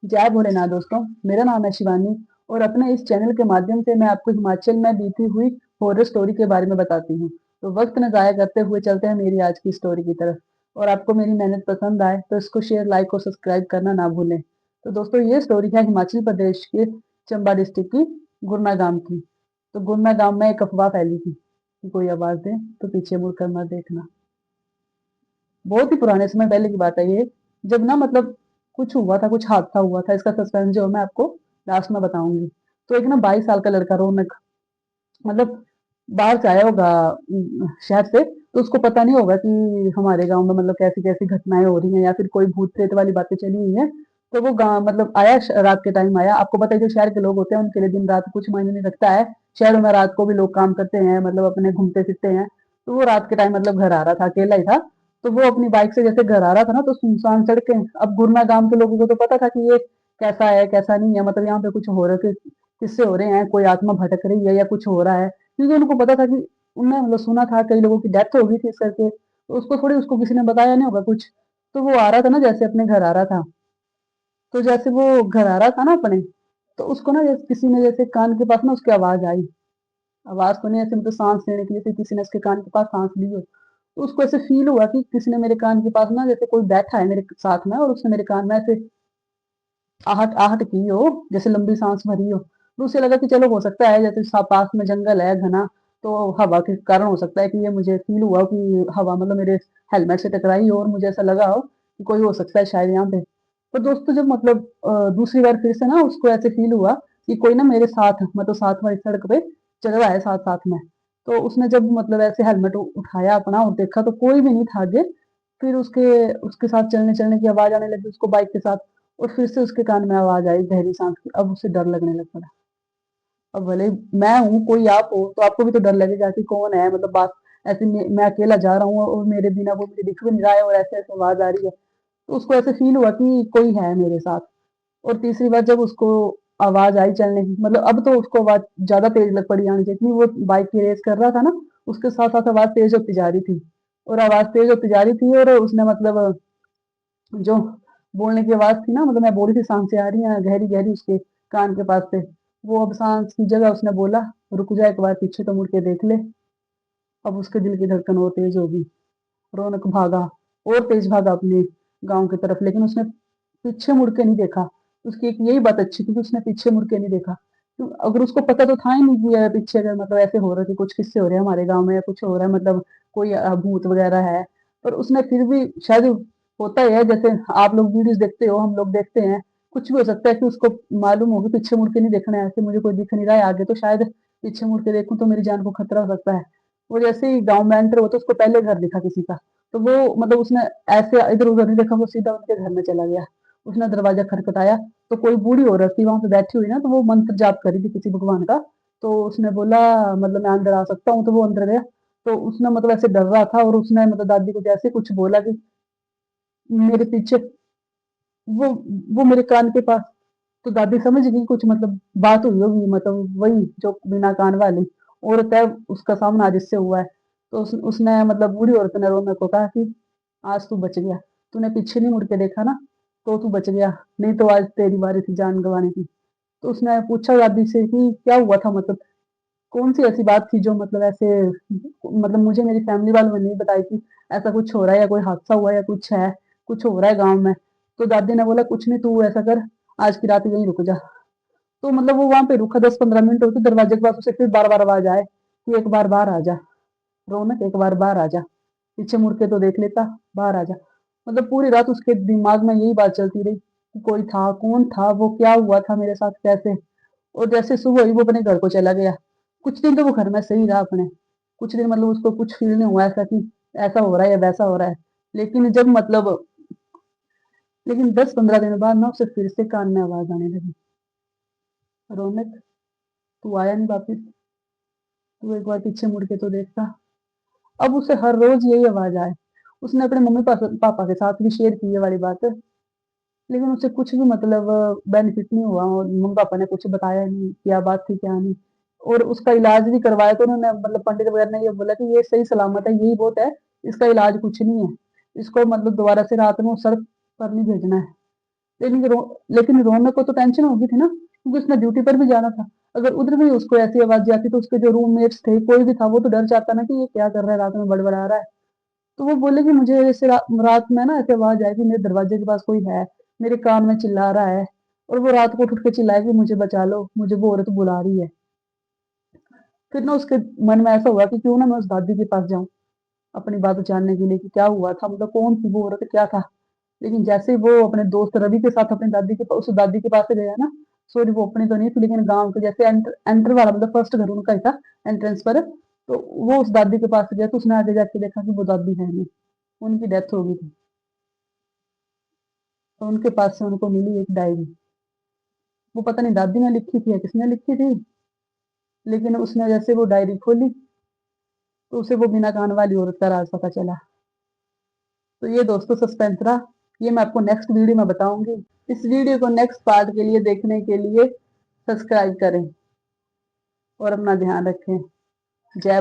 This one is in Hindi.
जय भोलेनाथ दोस्तों। मेरा नाम है शिवानी और अपने इस चैनल के माध्यम से मैं आपको हिमाचल में बीती हुई हॉरर स्टोरी के बारे में बताती हूँ। तो वक्त न जाया करते हुए चलते हैं मेरी आज की स्टोरी की तरफ। और आपको मेरी मेहनत पसंद आए तो इसको शेयर, लाइक और सब्सक्राइब करना ना भूलें। तो दोस्तों, ये स्टोरी है हिमाचल प्रदेश के चंबा डिस्ट्रिक्ट की गुरना गांव की। तो गुरना गांव में एक अफवाह फैली थी कि कोई आवाज दे तो पीछे मुड़कर मत देखना। बहुत ही पुराने समय पहले की बात है ये, जब ना मतलब कुछ हुआ था, कुछ हादसा हुआ था। इसका सस्पेंस जो मैं आपको लास्ट में बताऊंगी। तो एक ना 22 साल का लड़का रौनक, मतलब बाहर से आया होगा शहर से। तो उसको पता नहीं होगा कि हमारे गांव में मतलब कैसी कैसी घटनाएं हो रही हैं या फिर कोई भूत प्रेत वाली बातें चली हुई हैं। तो वो गांव मतलब आया, रात के टाइम आया। आपको पता है जो शहर के लोग होते हैं उनके लिए दिन रात कुछ मायने नहीं रखता है। शहरों में रात को भी लोग काम करते हैं, मतलब अपने घूमते फिरते हैं। तो वो रात के टाइम मतलब घर आ रहा था, अकेला ही था। तो वो अपनी बाइक से जैसे घर आ रहा था ना, तो सुनसान सड़कें। अब गुरना गांव के लोगों को तो पता था कि ये कैसा है कैसा नहीं है, मतलब यहाँ पे कुछ हो रहा है, किससे हो रहे हैं, कोई आत्मा भटक रही है या कुछ हो रहा है। क्योंकि उनको पता था कि उनने मतलब सुना था कई लोगों की डेथ हो गई थी इस करके। तो उसको थोड़ी, उसको किसी ने बताया नहीं होगा कुछ। तो वो आ रहा था ना, जैसे अपने घर आ रहा था। तो जैसे वो घर आ रहा था ना अपने, तो उसको ना जैसे किसी ने जैसे कान के पास ना उसकी आवाज आई। आवाज तो नहीं, ऐसे मतलब सांस लेने के लिए जैसे किसी ने उसके कान के पास सांस ली हो। तो उसको ऐसे फील हुआ कि किसी ने मेरे कान के पास ना जैसे कोई बैठा है मेरे साथ में, और उसने मेरे कान में ऐसे आहट आहट की हो, जैसे लंबी सांस भरी हो। तो उसे लगा कि चलो हो सकता है, जैसे पास में जंगल है घना, तो हवा के कारण हो सकता है कि ये मुझे फील हुआ कि हवा मतलब मेरे हेलमेट से टकराई हो और मुझे ऐसा लगा हो कि कोई हो सकता है शायद यहाँ पे। पर दोस्तों, जब मतलब दूसरी बार फिर से ना उसको ऐसे फील हुआ कि कोई ना मेरे साथ, मतलब साथ वाली सड़क पे चल रहा है साथ साथ में। तो उसने जब मतलब ऐसे हेलमेट उठाया अपना और देखा तो कोई भी नहीं था आगे। फिर उसके उसके साथ चलने चलने की आवाज आने लगी उसको बाइक के साथ। और फिर से उसके कान में आवाज आई गहरी सांस की। अब उसे डर लगने लग पड़ा। अब भले मैं हूँ, कोई आप हो, तो आपको भी तो डर लगेगा कि कौन है, मतलब बात ऐसे मैं अकेला जा रहा हूँ और मेरे बिना वो मुझे दिख भी नहीं रहा है और ऐसे ऐसे आवाज आ रही है। तो उसको ऐसे फील हुआ कि कोई है मेरे साथ। और तीसरी बार जब उसको आवाज आई चलने की, मतलब अब तो उसको आवाज ज्यादा तेज लग पड़ी आनी चाहिए, वो बाइक की रेस कर रहा था ना। उसके साथ साथ आवाज तेज होती जा रही थी। और आवाज तेज होती जा रही थी और उसने मतलब जो बोलने की आवाज थी ना, मतलब मैं बोल रही थी सांसें आ रही हैं गहरी गहरी उसके कान के पास से। वो अब सांस की जगह उसने बोला, रुक जा एक बार पीछे तो मुड़ के देख ले। अब उसके दिल की धड़कन और तेज होगी। रौनक भागा और तेज भागा अपने गांव की तरफ, लेकिन उसने पीछे मुड़ के नहीं देखा। उसकी एक यही बात अच्छी थी कि उसने पीछे मुड़ के नहीं देखा। अगर उसको पता तो था ही नहीं कि पीछे अगर मतलब ऐसे हो रहा है कि कुछ किस्से हो रहे हैं हमारे गांव में या कुछ हो रहा है, मतलब कोई भूत वगैरह है। पर उसने फिर भी शायद, होता ही है जैसे आप लोग वीडियोस देखते हो, हम लोग देखते हैं, कुछ भी हो सकता है कि उसको मालूम हो कि पीछे मुड़ के नहीं देखना है, ऐसे मुझे कोई दिख नहीं रहा है आगे, तो शायद पीछे मुड़ के देखूं तो मेरी जान को खतरा हो सकता है। वो जैसे ही गांव में एंटर हुआ तो उसको पहले घर दिखा किसी का। तो वो मतलब उसने ऐसे इधर उधर नहीं देखा, वो सीधा उनके घर में चला गया। उसने दरवाजा खटखटाया। तो कोई बूढ़ी औरत थी वहां पे बैठी हुई ना, तो वो मंत्र जाप कर रही थी किसी भगवान का। तो उसने बोला मतलब मैं अंदर आ सकता हूँ, तो वो अंदर गया। तो उसने मतलब ऐसे डर रहा था और उसने मतलब दादी को जैसे कुछ बोला कि मेरे पीछे, वो वो मेरे कान के पास। तो दादी समझ गई कुछ मतलब बात हुई होगी, मतलब वही जो बिना कान वाली औरत है, उसका सामना जिससे हुआ है। तो उसने मतलब बूढ़ी औरत ने रोने को कहा कि आज तू बच गया, तूने पीछे नहीं मुड़ के देखा ना, तो तू बच गया, नहीं तो आज तेरी बारी थी जान गंवाने की। तो उसने पूछा दादी से कि क्या हुआ था, मतलब कौन सी ऐसी बात थी जो मतलब ऐसे, मतलब मुझे मेरी फैमिली वालों ने नहीं बताई कि ऐसा कुछ हो रहा है या कोई हादसा हुआ है या कुछ है, कुछ हो रहा है गांव में। तो दादी ने बोला कुछ नहीं, तू ऐसा कर, आज की रात यहीं रुक जा। तो मतलब वो वहां पे रुका 10-15 मिनट होते, दरवाजे के पास उसे फिर बार बार आवाज आए कि एक बार बाहर आ जा, रौनक एक बार बाहर आ जा, पीछे मुड़ के तो देख लेता, बाहर आ जा। मतलब पूरी रात उसके दिमाग में यही बात चलती रही कि कोई था, कौन था वो, क्या हुआ था मेरे साथ, कैसे। और जैसे सुबह हुई वो अपने घर को चला गया। कुछ दिन तो वो घर में सही रहा अपने, कुछ दिन मतलब उसको कुछ फील नहीं हुआ ऐसा कि ऐसा हो रहा है या वैसा हो रहा है। लेकिन जब मतलब, लेकिन 10-15 दिन बाद ना उसे फिर से कान में आवाज आने लगी, रौनक तू आया नहीं वापिस, तू एक बार पीछे मुड़ के तो देखता। अब उसे हर रोज यही आवाज आए। उसने अपने मम्मी पापा के साथ भी शेयर की ये वाली बात, लेकिन उसे कुछ भी मतलब बेनिफिट नहीं हुआ और मम्मी पापा ने कुछ बताया नहीं क्या बात थी क्या नहीं। और उसका इलाज भी करवाया तो उन्होंने मतलब पंडित वगैरह ने ये बोला कि ये सही सलामत है, यही बहुत है, इसका इलाज कुछ नहीं है, इसको मतलब दोबारा से रात में सड़क पर नहीं भेजना है। लेकिन रोनक को तो टेंशन होगी थी ना, क्योंकि उसने ड्यूटी पर भी जाना था। अगर उधर भी उसको ऐसी आवाज आती तो उसके जो रूममेट्स थे, कोई भी था, वो तो डर जाता ना कि ये क्या कर रहा है, रात में बड़बड़ा रहा है। तो वो बोले कि मुझे ऐसे रात में ना ऐसे आवाज आई कि मेरे दरवाजे के पास कोई है, मेरे कान में चिल्ला रहा है, और वो रात को उठ के चिल्लाए कि मुझे बचा लो, मुझे वो औरत बुला रही है। फिर ना उसके मन में ऐसा हुआ कि क्यों ना मैं उस दादी के पास जाऊं, अपनी बात जानने के लिए कि क्या हुआ था, मतलब कौन थी वो औरत, क्या था। लेकिन जैसे ही वो अपने दोस्त रवि के साथ अपनी दादी के उस दादी के पास गया ना, सॉरी वो अपनी तो नहीं थी, लेकिन गांव के जैसे एंटर वाला, मतलब फर्स्ट घर उनका ही था एंट्रेंस पर, तो वो उस दादी के पास गया, तो उसने आगे जाके देखा कि वो दादी है नहीं, उनकी डेथ हो गई थी। तो उनके पास से उनको मिली एक डायरी। वो पता नहीं दादी ने लिखी थी या किसने लिखी थी, लेकिन उसने जैसे वो डायरी खोली, तो उसे वो बिना कान वाली औरत का राज पता चला। तो ये दोस्तों सस्पेंस रहा, ये मैं आपको नेक्स्ट वीडियो में बताऊंगी। इस वीडियो को नेक्स्ट पार्ट के लिए देखने के लिए सब्सक्राइब करें और अपना ध्यान रखें। जय